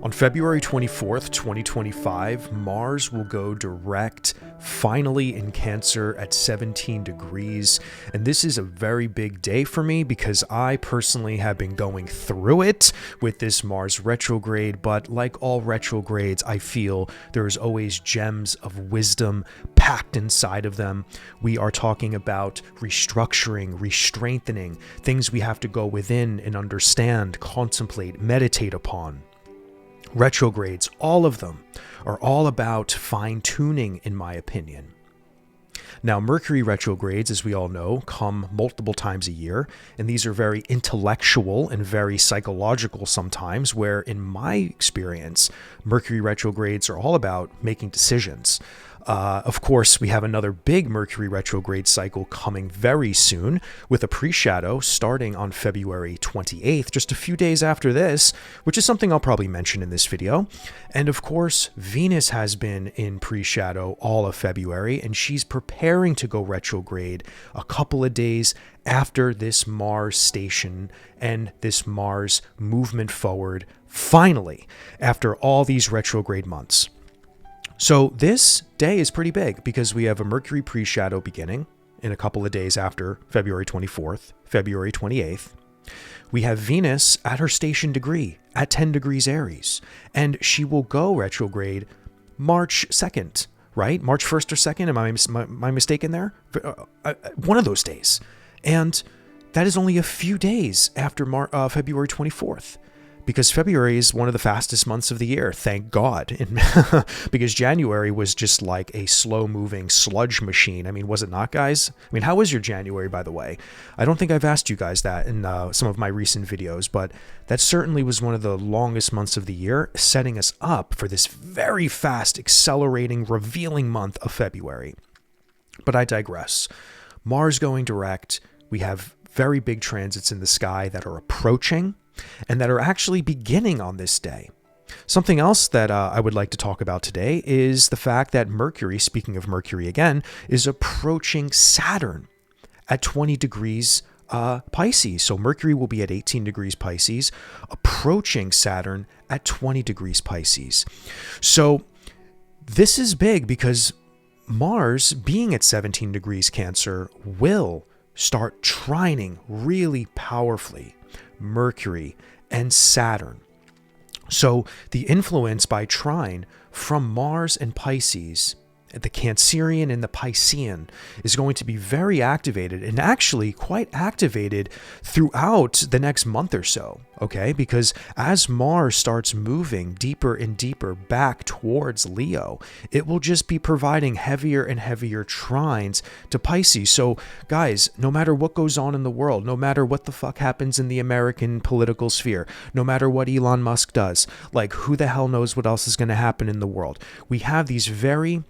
On February 24th, 2025, Mars will go direct, finally in Cancer at 17 degrees. And this is a very big day for me because I personally have been going through it with this Mars retrograde. But like all retrogrades, I feel there's always gems of wisdom packed inside of them. We are talking about restructuring, restrengthening, things we have to go within and understand, contemplate, meditate upon. Retrogrades, all of them, are all about fine-tuning, in my opinion. Now, Mercury retrogrades, as we all know, come multiple times a year, and these are very intellectual and very psychological sometimes, where, in my experience, Mercury retrogrades are all about making decisions. Of course, we have another big Mercury retrograde cycle coming very soon with a pre-shadow starting on February 28th, just a few days after this, which is something I'll probably mention in this video. And of course, Venus has been in pre-shadow all of February, and she's preparing to go retrograde a couple of days after this Mars station and this Mars movement forward, finally, after all these retrograde months. So this day is pretty big because we have a Mercury pre-shadow beginning in a couple of days after February 24th, February 28th. We have Venus at her station degree at 10 degrees Aries, and she will go retrograde March 2nd, right? March 1st or 2nd? Am I mistaken there? One of those days. And that is only a few days after February 24th. Because February is one of the fastest months of the year, thank God. Because January was just like a slow-moving sludge machine. I mean, was it not, guys? I mean, how was your January, by the way? I don't think I've asked you guys that in some of my recent videos, but that certainly was one of the longest months of the year, setting us up for this very fast, accelerating, revealing month of February. But I digress. Mars going direct. We have very big transits in the sky that are approaching and that are actually beginning on this day. Something else that I would like to talk about today is the fact that Mercury, speaking of Mercury again, is approaching Saturn at 20 degrees Pisces. So Mercury will be at 18 degrees Pisces, approaching Saturn at 20 degrees Pisces. So this is big because Mars, being at 17 degrees Cancer, will start trining really powerfully Mercury and Saturn. So the influence by trine from Mars and Pisces, the Cancerian and the Piscean, is going to be very activated, and actually quite activated throughout the next month or so, okay? Because as Mars starts moving deeper and deeper back towards Leo, it will just be providing heavier and heavier trines to Pisces. So guys, no matter what goes on in the world, no matter what the fuck happens in the American political sphere, no matter what Elon Musk does, like who the hell knows what else is going to happen in the world, we have these very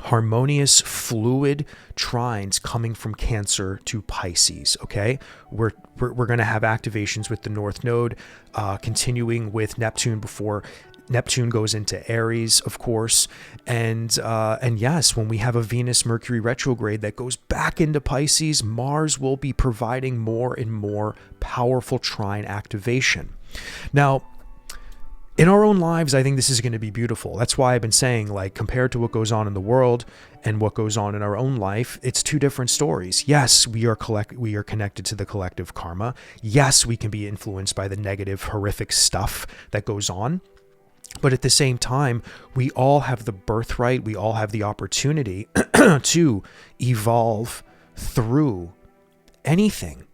harmonious, fluid trines coming from Cancer to Pisces, okay? We're going to have activations with the North Node, continuing with Neptune before Neptune goes into Aries, of course. And yes, when we have a Venus-Mercury retrograde that goes back into Pisces, Mars will be providing more and more powerful trine activation. Now, in our own lives, I think this is going to be beautiful. That's why I've been saying, like, compared to what goes on in the world and what goes on in our own life, it's two different stories. Yes, we are connected to the collective karma. Yes, we can be influenced by the negative, horrific stuff that goes on. But at the same time, we all have the birthright, we all have the opportunity to evolve through anything.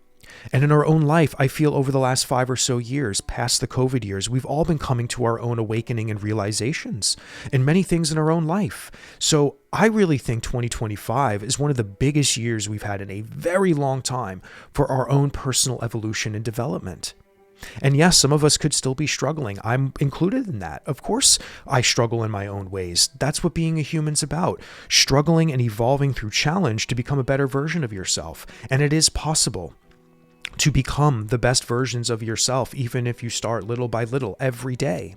And in our own life, I feel over the last 5 or so years, past the COVID years, we've all been coming to our own awakening and realizations in many things in our own life. So I really think 2025 is one of the biggest years we've had in a very long time for our own personal evolution and development. And yes, some of us could still be struggling. I'm included in that. Of course, I struggle in my own ways. That's what being a human's about. Struggling and evolving through challenge to become a better version of yourself. And it is possible to become the best versions of yourself, even if you start little by little every day.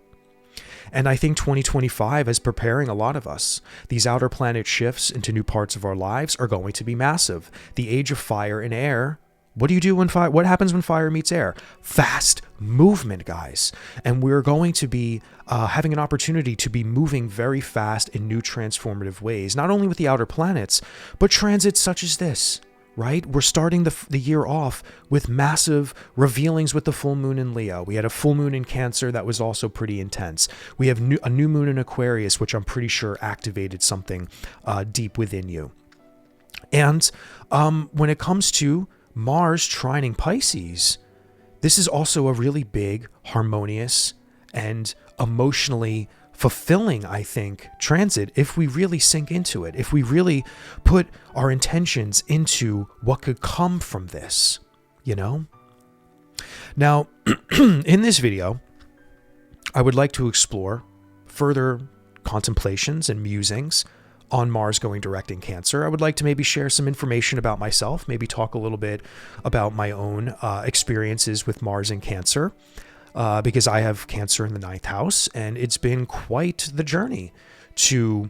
And I think 2025 is preparing a lot of us. These outer planet shifts into new parts of our lives are going to be massive. The age of fire and air What do you do when fire? What happens when fire meets air? Fast movement, guys. And we're going to be having an opportunity to be moving very fast in new transformative ways, not only with the outer planets, but transits such as this, right? We're starting the year off with massive revealings with the full moon in Leo. We had a full moon in Cancer that was also pretty intense. We have a new moon in Aquarius, which I'm pretty sure activated something deep within you. And when it comes to Mars trining Pisces, this is also a really big, harmonious, and emotionally fulfilling, I think, transit if we really sink into it, if we really put our intentions into what could come from this, you know? Now, in this video, I would like to explore further contemplations and musings on Mars going direct in Cancer. I would like to maybe share some information about myself, maybe talk a little bit about my own experiences with Mars in Cancer, because I have Cancer in the 9th house, and it's been quite the journey to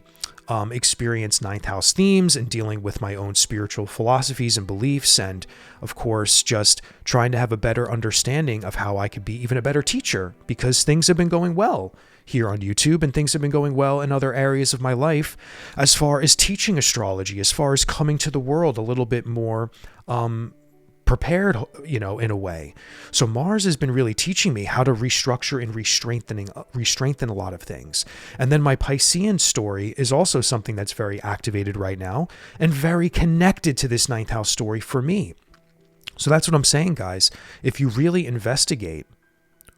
experience 9th house themes and dealing with my own spiritual philosophies and beliefs, and of course just trying to have a better understanding of how I could be even a better teacher, because things have been going well here on YouTube, and things have been going well in other areas of my life as far as teaching astrology, as far as coming to the world a little bit more prepared, you know, in a way. So Mars has been really teaching me how to restructure and re-strengthen a lot of things. And then my Piscean story is also something that's very activated right now and very connected to this 9th house story for me. So that's what I'm saying, guys. If you really investigate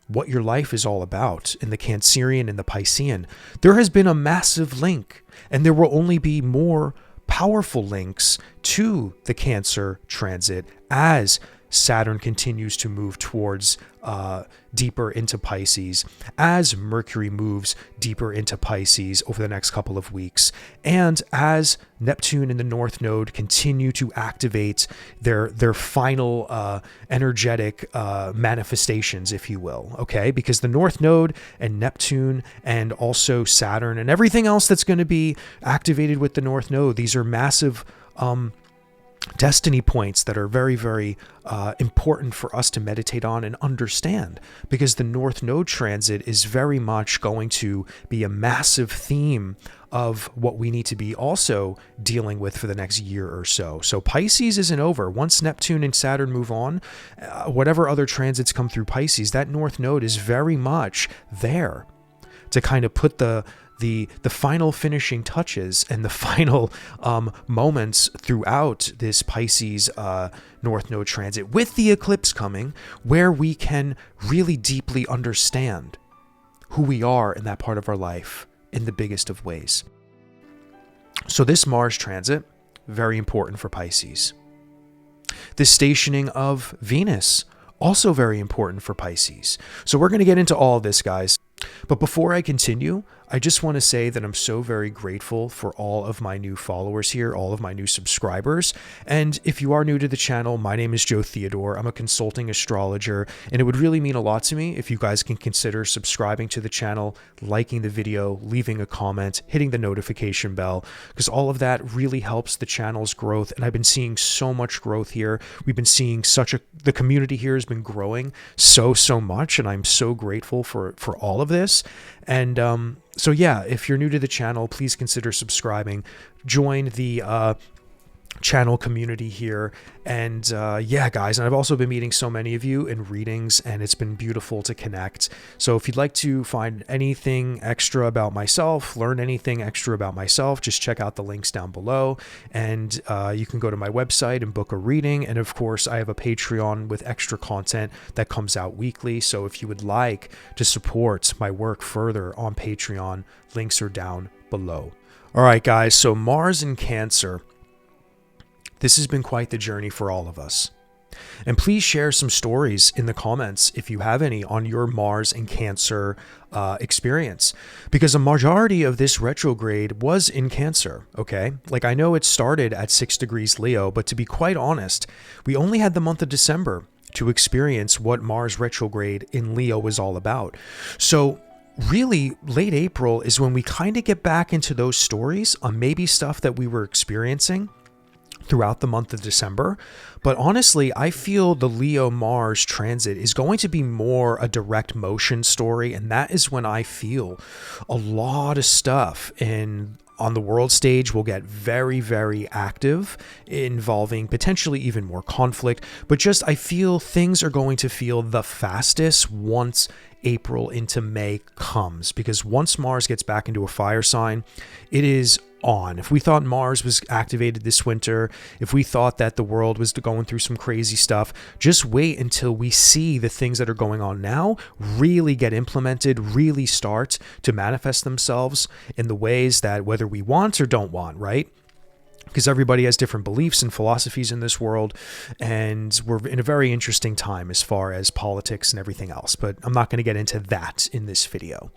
what your life is all about in the Cancerian and the Piscean, there has been a massive link, and there will only be more powerful links to the Cancer transit as Saturn continues to move towards deeper into Pisces, as Mercury moves deeper into Pisces over the next couple of weeks, and as Neptune and the North Node continue to activate their final energetic manifestations, if you will, okay? Because the North Node and Neptune and also Saturn and everything else that's going to be activated with the North Node, these are massive destiny points that are very, very important for us to meditate on and understand, because the North Node transit is very much going to be a massive theme of what we need to be also dealing with for the next year or so. So Pisces isn't over. Once Neptune and Saturn move on, whatever other transits come through Pisces, that North Node is very much there to kind of put the final finishing touches and the final moments throughout this Pisces North Node transit, with the eclipse coming, where we can really deeply understand who we are in that part of our life in the biggest of ways. So this Mars transit, very important for Pisces. The stationing of Venus, also very important for Pisces. So we're going to get into all of this, guys. But before I continue, I just want to say that I'm so very grateful for all of my new followers here, all of my new subscribers. And if you are new to the channel, my name is Joe Theodore. I'm a consulting astrologer, and it would really mean a lot to me if you guys can consider subscribing to the channel, liking the video, leaving a comment, hitting the notification bell, because all of that really helps the channel's growth. And I've been seeing so much growth here. We've been seeing the community here has been growing so much, and I'm so grateful for all of this. And so yeah, if you're new to the channel, please consider subscribing, join the channel community here. And yeah, guys, and I've also been meeting so many of you in readings, and it's been beautiful to connect. So if you'd like to find anything extra about myself, learn anything extra about myself, just check out the links down below, and you can go to my website and book a reading. And of course, I have a Patreon with extra content that comes out weekly. So if you would like to support my work further on Patreon, links are down below. All right, guys, so Mars in Cancer. This has been quite the journey for all of us. And please share some stories in the comments if you have any on your Mars and Cancer experience, because a majority of this retrograde was in Cancer, okay? Like, I know it started at 6 degrees Leo, but to be quite honest, we only had the month of December to experience what Mars retrograde in Leo was all about. So really, late April is when we kind of get back into those stories on maybe stuff that we were experiencing throughout the month of December. But honestly, I feel the Leo Mars transit is going to be more a direct motion story. And that is when I feel a lot of stuff on the world stage will get very, very active, involving potentially even more conflict. But just, I feel things are going to feel the fastest once April into May comes, because once Mars gets back into a fire sign, it is on. If we thought Mars was activated this winter, if we thought that the world was going through some crazy stuff, just wait until we see the things that are going on now really get implemented, really start to manifest themselves in the ways that whether we want or don't want, right? Because everybody has different beliefs and philosophies in this world, and we're in a very interesting time as far as politics and everything else. But I'm not going to get into that in this video.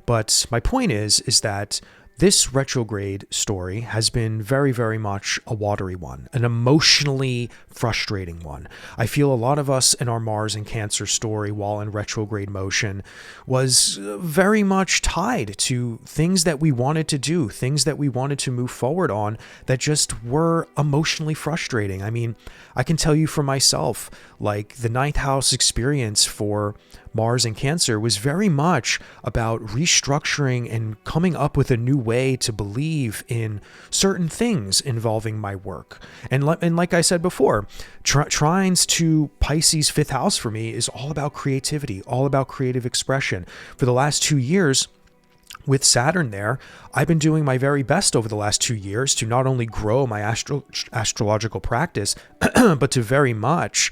But my point is that this retrograde story has been very, very much a watery one, an emotionally frustrating one. I feel a lot of us in our Mars and Cancer story while in retrograde motion was very much tied to things that we wanted to do, things that we wanted to move forward on that just were emotionally frustrating. I mean, I can tell you for myself, like the ninth house experience for Mars and Cancer was very much about restructuring and coming up with a new way to believe in certain things involving my work. And like I said before, Trines to Pisces fifth house for me is all about creativity, all about creative expression. For the last 2 years, with Saturn there, I've been doing my very best over the last 2 years to not only grow my astrological practice, but to very much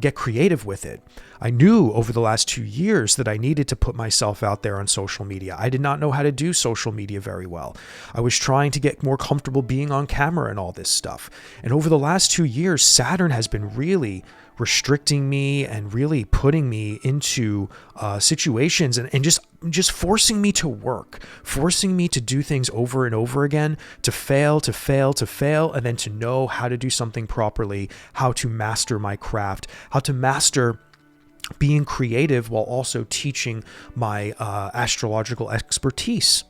get creative with it. I knew over the last 2 years that I needed to put myself out there on social media. I did not know how to do social media very well. I was trying to get more comfortable being on camera and all this stuff. And over the last 2 years, Saturn has been really restricting me and really putting me into situations and just forcing me to work, forcing me to do things over and over again, to fail, and then to know how to do something properly, how to master my craft, how to master being creative while also teaching my astrological expertise.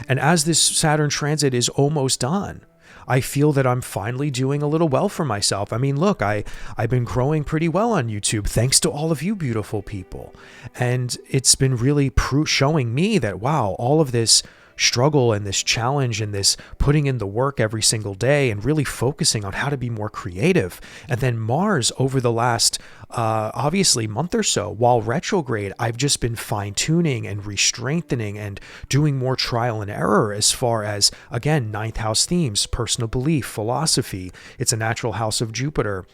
And as this Saturn transit is almost done, I feel that I'm finally doing a little well for myself. I mean, look, I've been growing pretty well on YouTube thanks to all of you beautiful people. And it's been really showing me that, wow, all of this struggle and this challenge and this putting in the work every single day and really focusing on how to be more creative. And then Mars over the last obviously month or so, while retrograde, I've just been fine-tuning and restrengthening and doing more trial and error as far as, again, ninth house themes, personal belief, philosophy. It's a natural house of Jupiter,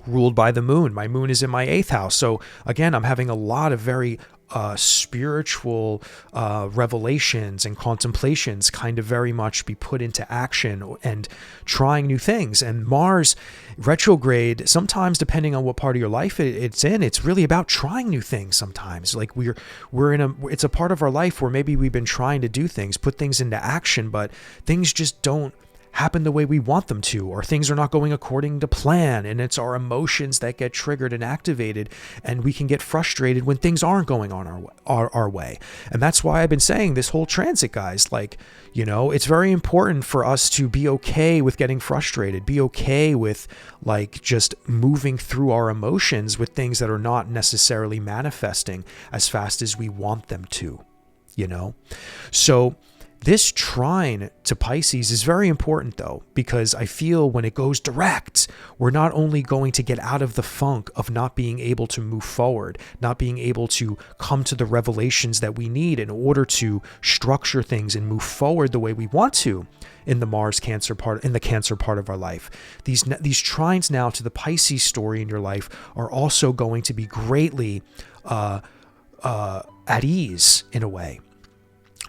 ruled by the moon. My moon is in my 8th house. So again, I'm having a lot of very spiritual revelations and contemplations kind of very much be put into action and trying new things. And Mars retrograde, sometimes depending on what part of your life it's in, it's really about trying new things sometimes. Like it's a part of our life where maybe we've been trying to do things, put things into action, but things just don't happen the way we want them to, or things are not going according to plan, and it's our emotions that get triggered and activated, and we can get frustrated when things aren't going on our way. And that's why I've been saying this whole transit, guys, like, you know, it's very important for us to be okay with getting frustrated, be okay with like just moving through our emotions with things that are not necessarily manifesting as fast as we want them to, you know? So this trine to Pisces is very important though, because I feel when it goes direct, we're not only going to get out of the funk of not being able to move forward, not being able to come to the revelations that we need in order to structure things and move forward the way we want to in the Mars Cancer part, in the Cancer part of our life. These trines now to the Pisces story in your life are also going to be greatly at ease in a way.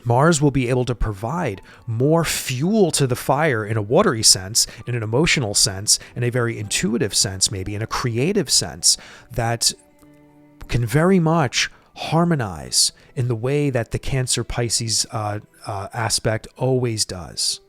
Mars will be able to provide more fuel to the fire in a watery sense, in an emotional sense, in a very intuitive sense, maybe in a creative sense, that can very much harmonize in the way that the Cancer Pisces aspect always does.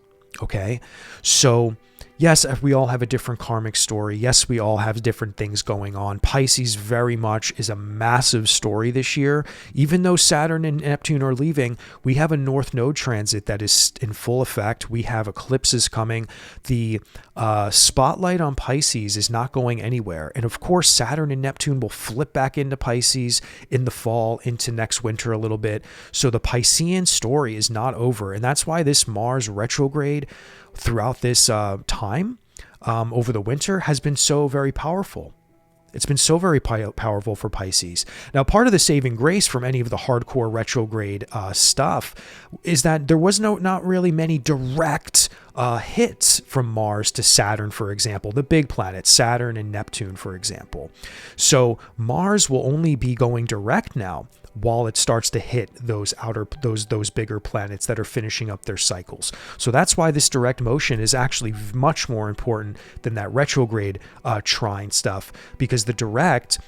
Okay? So yes, we all have a different karmic story. Yes, we all have different things going on. Pisces very much is a massive story this year. Even though Saturn and Neptune are leaving, we have a North Node transit that is in full effect. We have eclipses coming. The spotlight on Pisces is not going anywhere. And of course, Saturn and Neptune will flip back into Pisces in the fall, into next winter a little bit. So the Piscean story is not over. And that's why this Mars retrograde throughout this time over the winter has been so very powerful. It's been so very powerful for Pisces. Now, part of the saving grace from any of the hardcore retrograde stuff is that there was not really many direct hits from Mars to Saturn, for example, the big planets, Saturn and Neptune, for example. So Mars will only be going direct now while it starts to hit those bigger planets that are finishing up their cycles. So that's why this direct motion is actually much more important than that retrograde trine stuff, because the direct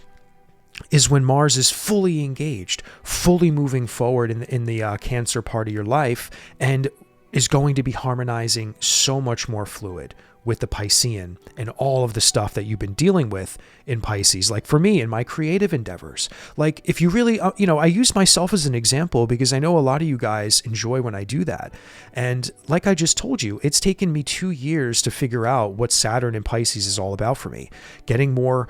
is when Mars is fully engaged, fully moving forward in the Cancer part of your life, and is going to be harmonizing so much more fluid with the Piscean and all of the stuff that you've been dealing with in Pisces. Like for me, in my creative endeavors, like if you really, I use myself as an example because I know a lot of you guys enjoy when I do that. And like I just told you, it's taken me 2 years to figure out what Saturn in Pisces is all about for me. Getting more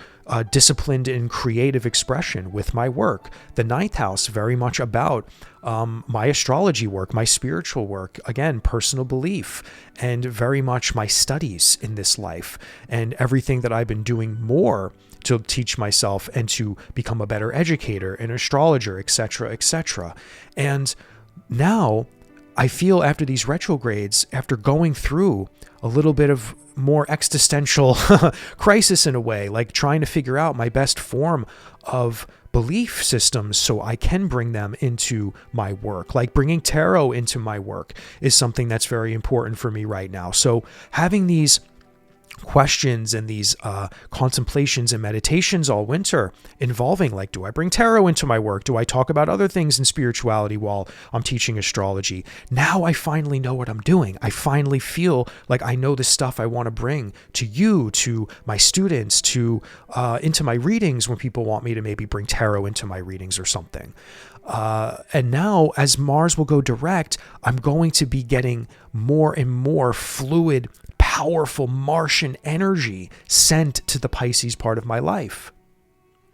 disciplined in creative expression with my work. The ninth house, very much about my astrology work, my spiritual work, again, personal belief, and very much my studies in this life and everything that I've been doing more to teach myself and to become a better educator, an astrologer, etc., etc. And now I feel after these retrogrades, after going through a little bit of more existential crisis in a way, like trying to figure out my best form of belief systems so I can bring them into my work. Like bringing tarot into my work is something that's very important for me right now. So having these questions and these contemplations and meditations all winter involving, like, do I bring tarot into my work? Do I talk about other things in spirituality while I'm teaching astrology? Now I finally know what I'm doing. I finally feel like I know the stuff I want to bring to you, to my students, to into my readings when people want me to maybe bring tarot into my readings or something. And now as Mars will go direct, I'm going to be getting more and more fluid, powerful Martian energy sent to the Pisces part of my life,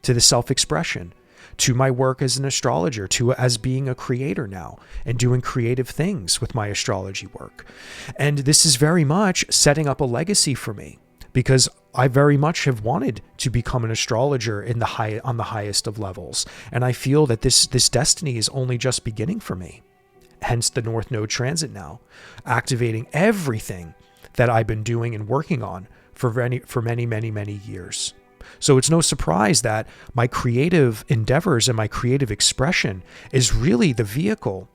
to the self-expression, to my work as an astrologer, to as being a creator now and doing creative things with my astrology work. And this is very much setting up a legacy for me, because I very much have wanted to become an astrologer on the highest of levels. And I feel that this destiny is only just beginning for me. Hence the North Node transit now, activating everything that I've been doing and working on for many, many, many years. So it's no surprise that my creative endeavors and my creative expression is really the vehicle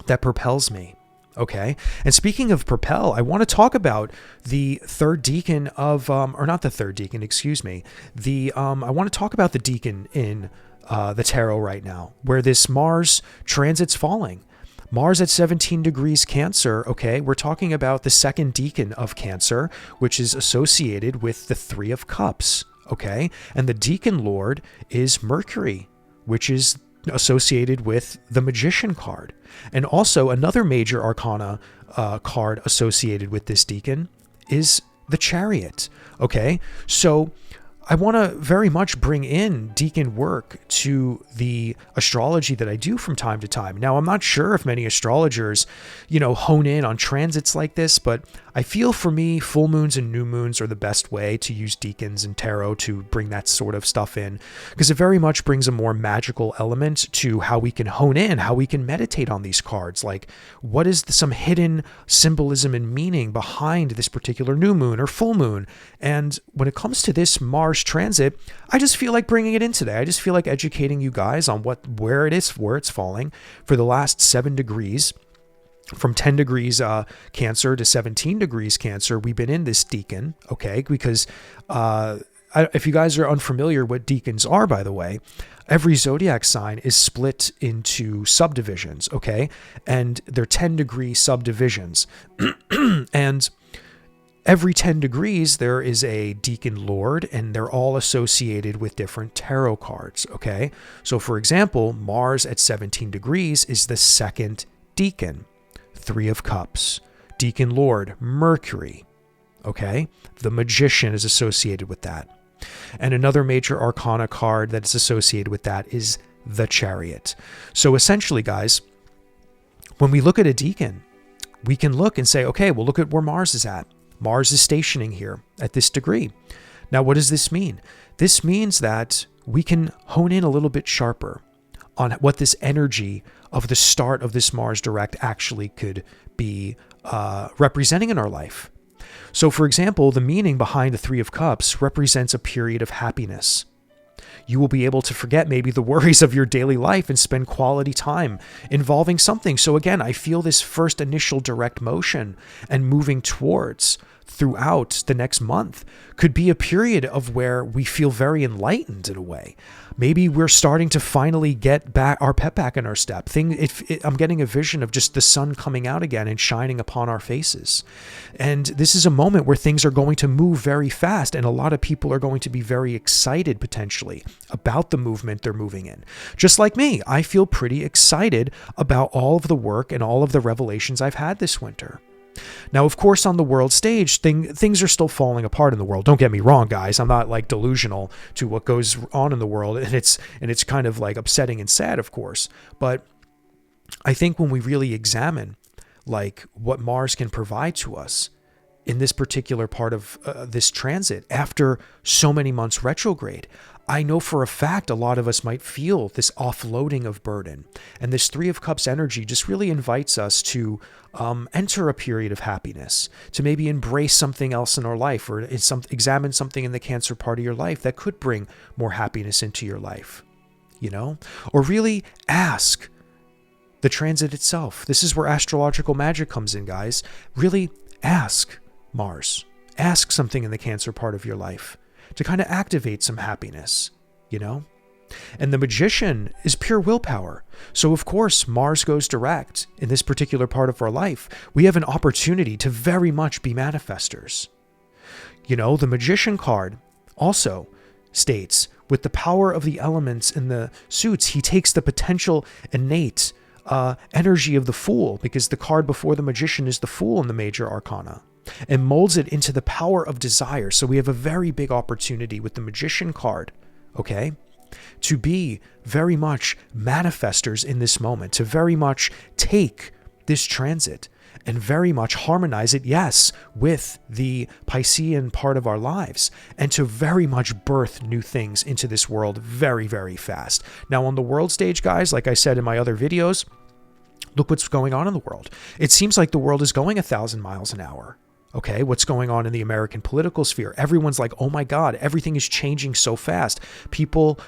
that propels me. Okay. And speaking of propel, I want to talk about the third decan of, or not the third decan, excuse me. I want to talk about the decan in the tarot right now, where this Mars transit's falling. Mars at 17 degrees Cancer, okay, we're talking about the second decan of Cancer, which is associated with the Three of Cups, okay? And the decan lord is Mercury, which is associated with the Magician card. And also another major arcana card associated with this decan is the Chariot, okay? So I want to very much bring in decan work to the astrology that I do from time to time. Now, I'm not sure if many astrologers, hone in on transits like this, but I feel for me, full moons and new moons are the best way to use decans and tarot to bring that sort of stuff in, because it very much brings a more magical element to how we can hone in, how we can meditate on these cards. Like, what is some hidden symbolism and meaning behind this particular new moon or full moon? And when it comes to this Mars transit, I just feel like bringing it in today. I just feel like educating you guys on where it's falling for the last 7 degrees. From 10 degrees Cancer to 17 degrees Cancer, we've been in this decan, okay? Because if you guys are unfamiliar what decans are, by the way, every zodiac sign is split into subdivisions, okay? And they're 10-degree subdivisions. And every 10 degrees, there is a Decan Lord, and they're all associated with different tarot cards, okay? So for example, Mars at 17 degrees is the second Decan, 3 of Cups. Decan Lord, Mercury, okay? The Magician is associated with that. And another major arcana card that's associated with that is the Chariot. So essentially, guys, when we look at a Decan, we can look and say, okay, well, look at where Mars is at. Mars is stationing here at this degree. Now, what does this mean? This means that we can hone in a little bit sharper on what this energy of the start of this Mars direct actually could be representing in our life. So, for example, the meaning behind the 3 of Cups represents a period of happiness. You will be able to forget maybe the worries of your daily life and spend quality time involving something. So again, I feel this first initial direct motion and moving towards throughout the next month could be a period of where we feel very enlightened in a way. Maybe we're starting to finally get back our pep back in our step. I'm getting a vision of just the sun coming out again and shining upon our faces. And this is a moment where things are going to move very fast, and a lot of people are going to be very excited potentially about the movement they're moving in. Just like me, I feel pretty excited about all of the work and all of the revelations I've had this winter. Now, of course, on the world stage, things are still falling apart in the world. Don't get me wrong, guys. I'm not like delusional to what goes on in the world, and it's kind of like upsetting and sad, of course. But I think when we really examine like what Mars can provide to us in this particular part of this transit after so many months retrograde, I know for a fact a lot of us might feel this offloading of burden. And this 3 of Cups energy just really invites us to enter a period of happiness, to maybe embrace something else in our life, or examine something in the Cancer part of your life that could bring more happiness into your life, or really ask the transit itself. This is where astrological magic comes in, guys. Really ask Mars, ask something in the Cancer part of your life to kind of activate some happiness, And the Magician is pure willpower. So of course, Mars goes direct in this particular part of our life. We have an opportunity to very much be manifestors. The Magician card also states, with the power of the elements in the suits, he takes the potential innate energy of the Fool, because the card before the Magician is the Fool in the major arcana, and molds it into the power of desire. So we have a very big opportunity with the Magician card, okay, to be very much manifestors in this moment, to very much take this transit and very much harmonize it, yes, with the Piscean part of our lives, and to very much birth new things into this world very, very fast. Now, on the world stage, guys, like I said in my other videos, look what's going on in the world. It seems like the world is going 1,000 miles an hour. Okay, what's going on in the American political sphere? Everyone's like, oh my God, everything is changing so fast. People,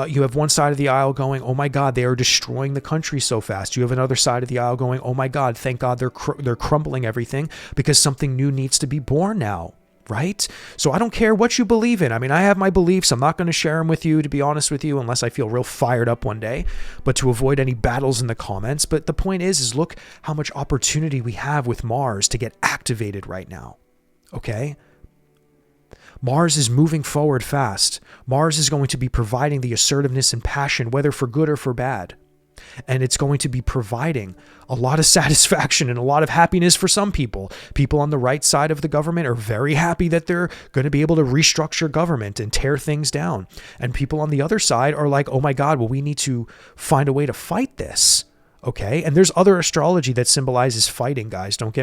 you have one side of the aisle going, oh my God, they are destroying the country so fast. You have another side of the aisle going, oh my God, thank God they're crumbling everything because something new needs to be born now. Right? So I don't care what you believe in. I mean, I have my beliefs. I'm not going to share them with you, to be honest with you, unless I feel real fired up one day, but to avoid any battles in the comments. But the point is look how much opportunity we have with Mars to get activated right now. Okay? Mars is moving forward fast. Mars is going to be providing the assertiveness and passion, whether for good or for bad. And it's going to be providing a lot of satisfaction and a lot of happiness for some people. People on the right side of the government are very happy that they're going to be able to restructure government and tear things down. And people on the other side are like, oh my God, well, we need to find a way to fight this. Okay. And there's other astrology that symbolizes fighting, guys. Don't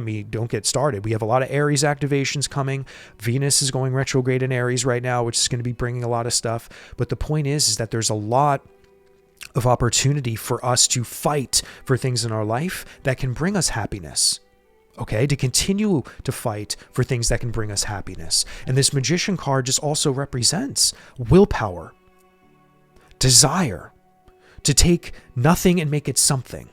get started. We have a lot of Aries activations coming. Venus is going retrograde in Aries right now, which is going to be bringing a lot of stuff. But the point is that there's a lot of opportunity for us to fight for things in our life that can bring us happiness. Okay, to continue to fight for things that can bring us happiness. And this Magician card just also represents willpower, desire, to take nothing and make it something.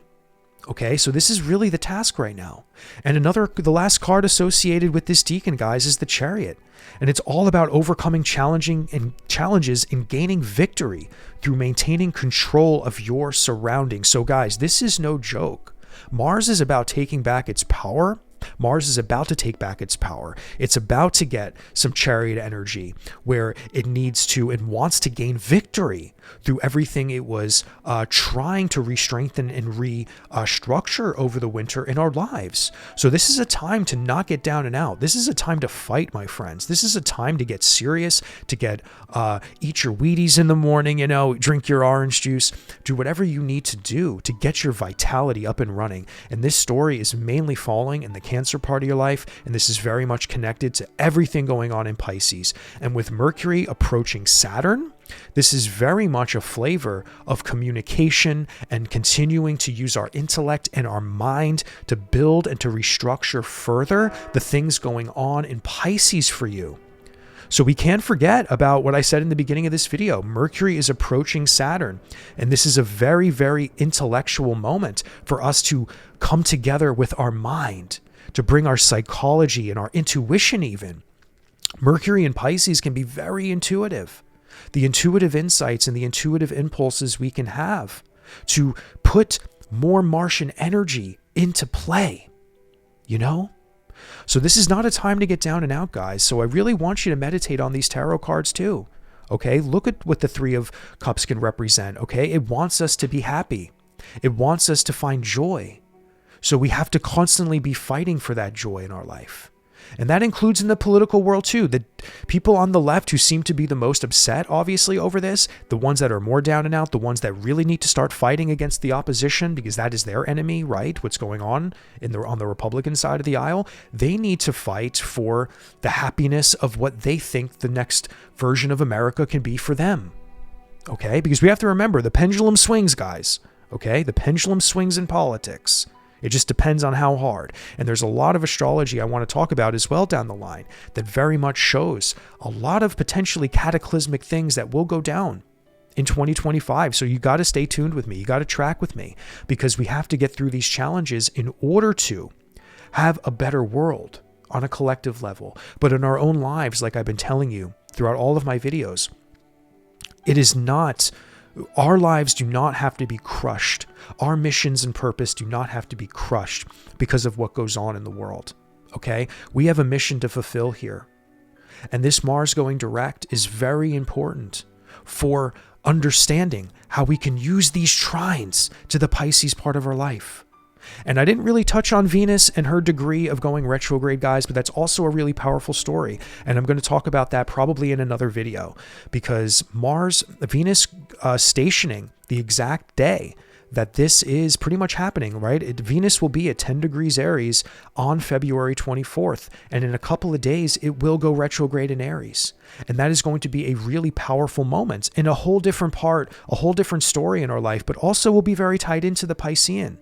Okay, so this is really the task right now. And the last card associated with this Decan, guys, is the Chariot. And it's all about overcoming challenges and gaining victory through maintaining control of your surroundings. So guys, this is no joke. Mars is about taking back its power Mars is about to take back its power. It's about to get some chariot energy where it needs to and wants to gain victory through everything it was trying to re-strengthen and restructure over the winter in our lives. So this is a time to not get down and out. This is a time to fight, my friends. This is a time to get serious, to get eat your Wheaties in the morning, drink your orange juice, do whatever you need to do to get your vitality up and running. And this story is mainly falling in the Cancer part of your life, and this is very much connected to everything going on in Pisces. And with Mercury approaching Saturn, this is very much a flavor of communication and continuing to use our intellect and our mind to build and to restructure further the things going on in Pisces for you. So we can't forget about what I said in the beginning of this video. Mercury is approaching Saturn, and this is a very, very intellectual moment for us to come together with our mind, to bring our psychology and our intuition even. Mercury in Pisces can be very intuitive. The intuitive insights and the intuitive impulses we can have to put more Martian energy into play, So this is not a time to get down and out, guys. So I really want you to meditate on these tarot cards too. Okay, look at what the Three of Cups can represent. Okay, it wants us to be happy. It wants us to find joy. So we have to constantly be fighting for that joy in our life. And that includes in the political world too. The people on the left who seem to be the most upset, obviously, over this, the ones that are more down and out, the ones that really need to start fighting against the opposition because that is their enemy, right? What's going on on the Republican side of the aisle, they need to fight for the happiness of what they think the next version of America can be for them. Okay? Because we have to remember the pendulum swings, guys. Okay? The pendulum swings in politics. It just depends on how hard. And there's a lot of astrology I want to talk about as well down the line that very much shows a lot of potentially cataclysmic things that will go down in 2025. So you got to stay tuned with me. You got to track with me because we have to get through these challenges in order to have a better world on a collective level. But in our own lives, like I've been telling you throughout all of my videos, our lives do not have to be crushed. Our missions and purpose do not have to be crushed because of what goes on in the world. Okay? We have a mission to fulfill here. And this Mars going direct is very important for understanding how we can use these trines to the Pisces part of our life. And I didn't really touch on Venus and her degree of going retrograde, guys, but that's also a really powerful story. And I'm going to talk about that probably in another video because Venus stationing the exact day that this is pretty much happening, right? Venus will be at 10 degrees Aries on February 24th. And in a couple of days, it will go retrograde in Aries. And that is going to be a really powerful moment in a whole different story in our life, but also will be very tied into the Piscean.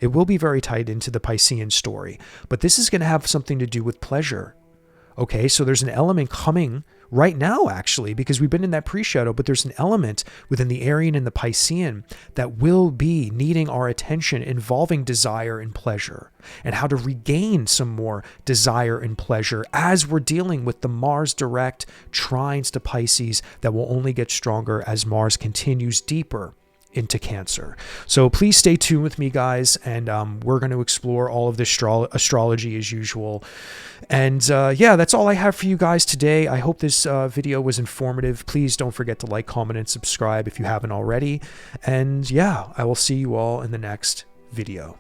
It will be very tied into the Piscean story, but this is going to have something to do with pleasure. Okay, so there's an element coming right now, actually, because we've been in that pre-shadow, but there's an element within the Arian and the Piscean that will be needing our attention involving desire and pleasure and how to regain some more desire and pleasure as we're dealing with the Mars direct trines to Pisces that will only get stronger as Mars continues deeper into Cancer. So please stay tuned with me, guys, and we're going to explore all of this astrology as usual. And yeah, that's all I have for you guys today. I hope this video was informative. Please don't forget to like, comment, and subscribe if you haven't already. And yeah, I will see you all in the next video.